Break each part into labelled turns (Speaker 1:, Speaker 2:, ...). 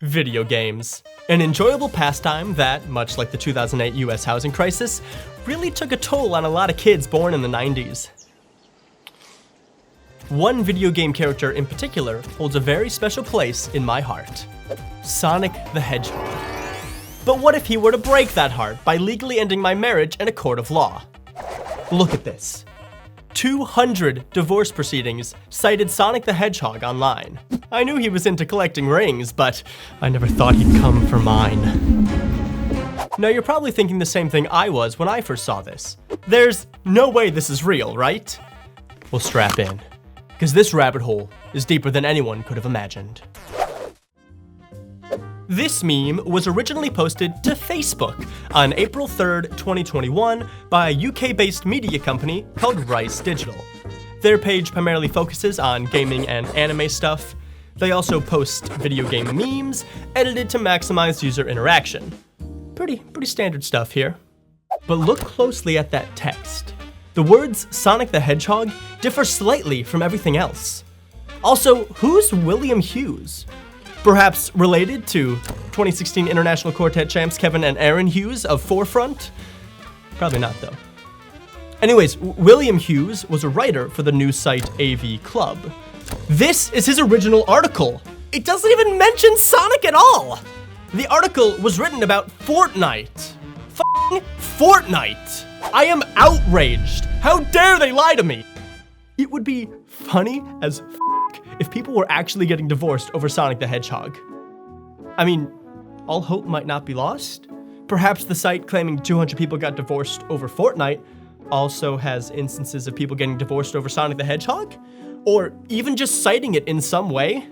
Speaker 1: Video games. An enjoyable pastime that, much like the 2008 US housing crisis, really took a toll on a lot of kids born in the 90s. One video game character in particular holds a very special place in my heart. Sonic the Hedgehog. But what if he were to break that heart by legally ending my marriage in a court of law? Look at this. 200 divorce proceedings cited Sonic the Hedgehog online. I knew he was into collecting rings, but I never thought he'd come for mine. Now you're probably thinking the same thing I was when I first saw this. There's no way this is real, right? Well, strap in, because this rabbit hole is deeper than anyone could have imagined. This meme was originally posted to Facebook on April 3rd, 2021 by a UK-based media company called Rice Digital. Their page primarily focuses on gaming and anime stuff. They also post video game memes, edited to maximize user interaction. Pretty standard stuff here. But look closely at that text. The words Sonic the Hedgehog differ slightly from everything else. Also, who's William Hughes? Perhaps related to 2016 International Quartet champs Kevin and Aaron Hughes of Forefront? Probably not, though. Anyways, William Hughes was a writer for the news site AV Club. This is his original article. It doesn't even mention Sonic at all. The article was written about Fortnite. F***ing Fortnite. I am outraged. How dare they lie to me? It would be funny as if people were actually getting divorced over Sonic the Hedgehog. I mean, all hope might not be lost. Perhaps the site claiming 200 people got divorced over Fortnite also has instances of people getting divorced over Sonic the Hedgehog? Or even just citing it in some way?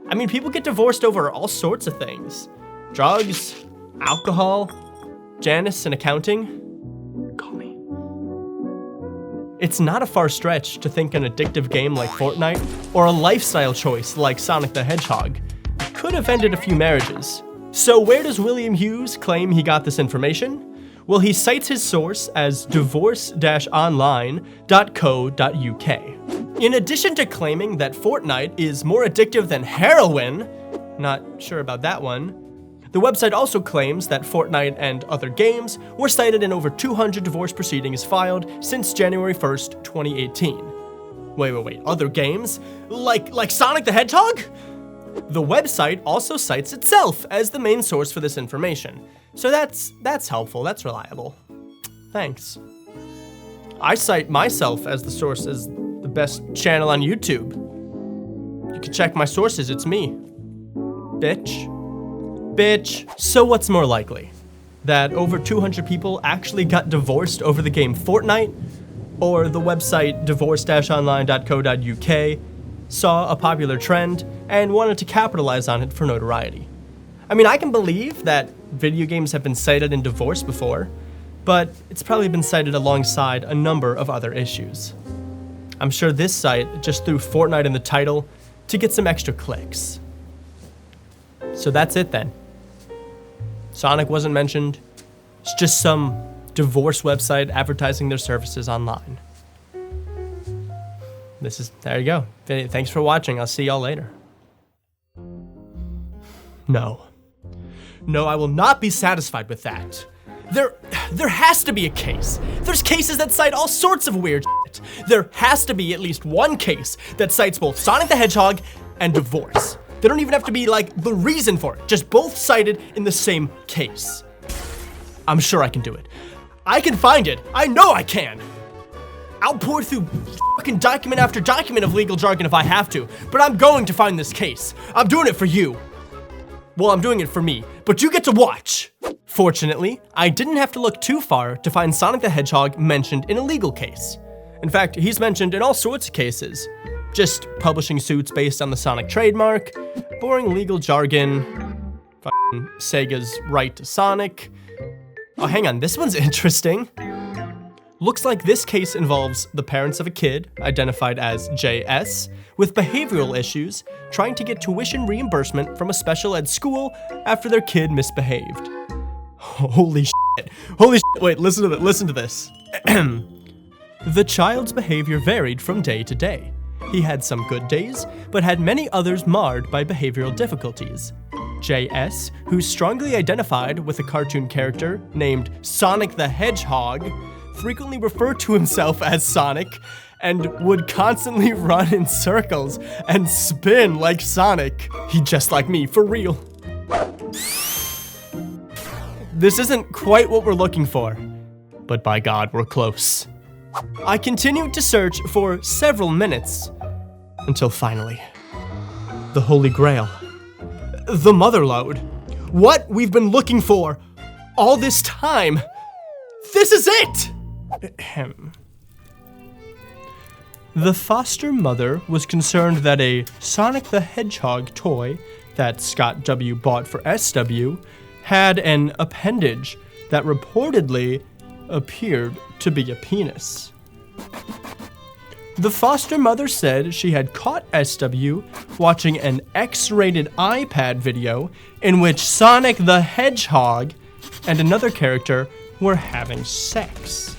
Speaker 1: I mean, people get divorced over all sorts of things. Drugs, alcohol, Janice and accounting. Call me. It's not a far stretch to think an addictive game like Fortnite or a lifestyle choice like Sonic the Hedgehog could have ended a few marriages. So where does William Hughes claim he got this information? Well, he cites his source as divorce-online.co.uk. In addition to claiming that Fortnite is more addictive than heroin, not sure about that one, the website also claims that Fortnite and other games were cited in over 200 divorce proceedings filed since January 1st, 2018. Wait, other games? Like Sonic the Hedgehog? The website also cites itself as the main source for this information. So that's helpful, that's reliable. Thanks. I cite myself as the source as the best channel on YouTube. You can check my sources, it's me. Bitch. So what's more likely? That over 200 people actually got divorced over the game Fortnite? Or the website divorce-online.co.uk saw a popular trend and wanted to capitalize on it for notoriety? I mean, I can believe that video games have been cited in divorce before, but it's probably been cited alongside a number of other issues. I'm sure this site just threw Fortnite in the title to get some extra clicks. So that's it then. Sonic wasn't mentioned. It's just some divorce website advertising their services online. There you go. Thanks for watching. I'll see y'all later. No, I will not be satisfied with that. There has to be a case. There's cases that cite all sorts of weird shit. There has to be at least one case that cites both Sonic the Hedgehog and divorce. They don't even have to be like the reason for it, just both cited in the same case. I'm sure I can do it. I can find it. I know I can. I'll pour through fucking document after document of legal jargon if I have to, but I'm going to find this case. I'm doing it for you. Well, I'm doing it for me, but you get to watch. Fortunately, I didn't have to look too far to find Sonic the Hedgehog mentioned in a legal case. In fact, he's mentioned in all sorts of cases. Just publishing suits based on the Sonic trademark, boring legal jargon, fucking Sega's right to Sonic. Oh, hang on, this one's interesting. Looks like this case involves the parents of a kid, identified as JS, with behavioral issues, trying to get tuition reimbursement from a special ed school after their kid misbehaved. Holy shit. Wait, listen to this. The child's behavior varied from day to day. He had some good days, but had many others marred by behavioral difficulties. JS, who strongly identified with a cartoon character named Sonic the Hedgehog, frequently referred to himself as Sonic and would constantly run in circles and spin like Sonic. He just like me, for real. This isn't quite what we're looking for, but by God, we're close. I continued to search for several minutes until finally, the Holy Grail, the Motherlode. What we've been looking for all this time. This is it! The foster mother was concerned that a Sonic the Hedgehog toy that Scott W. bought for SW had an appendage that reportedly appeared to be a penis. The foster mother said she had caught SW watching an X-rated iPad video in which Sonic the Hedgehog and another character were having sex.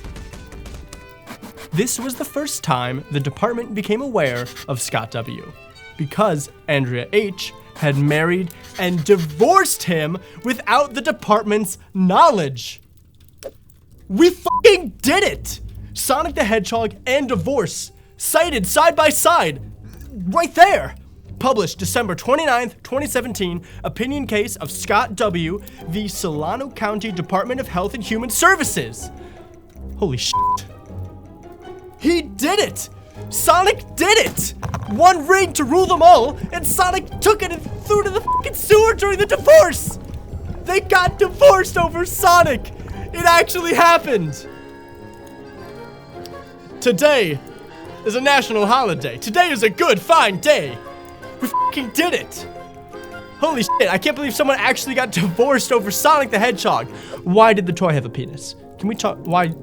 Speaker 1: This was the first time the department became aware of Scott W. because Andrea H. had married and divorced him without the department's knowledge. We fucking did it! Sonic the Hedgehog and divorce, cited side by side, right there. Published December 29th, 2017, opinion case of Scott W. v. Solano County Department of Health and Human Services. Holy shit. He did it! Sonic did it! One ring to rule them all, and Sonic took it and threw it in the fucking sewer during the divorce! They got divorced over Sonic! It actually happened! Today is a national holiday. Today is a good, fine day. We fucking did it! Holy shit, I can't believe someone actually got divorced over Sonic the Hedgehog. Why did the toy have a penis? Can we talk, why?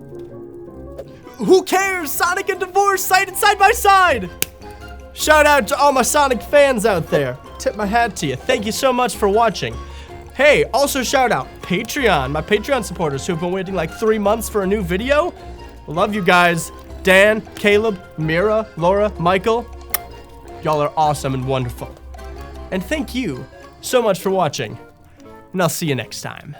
Speaker 1: Who cares? Sonic and divorce cited side by side! Shout out to all my Sonic fans out there. Tip my hat to you. Thank you so much for watching. Hey, also shout out Patreon, my Patreon supporters who have been waiting like 3 months for a new video. Love you guys. Dan, Caleb, Mira, Laura, Michael. Y'all are awesome and wonderful. And thank you so much for watching. And I'll see you next time.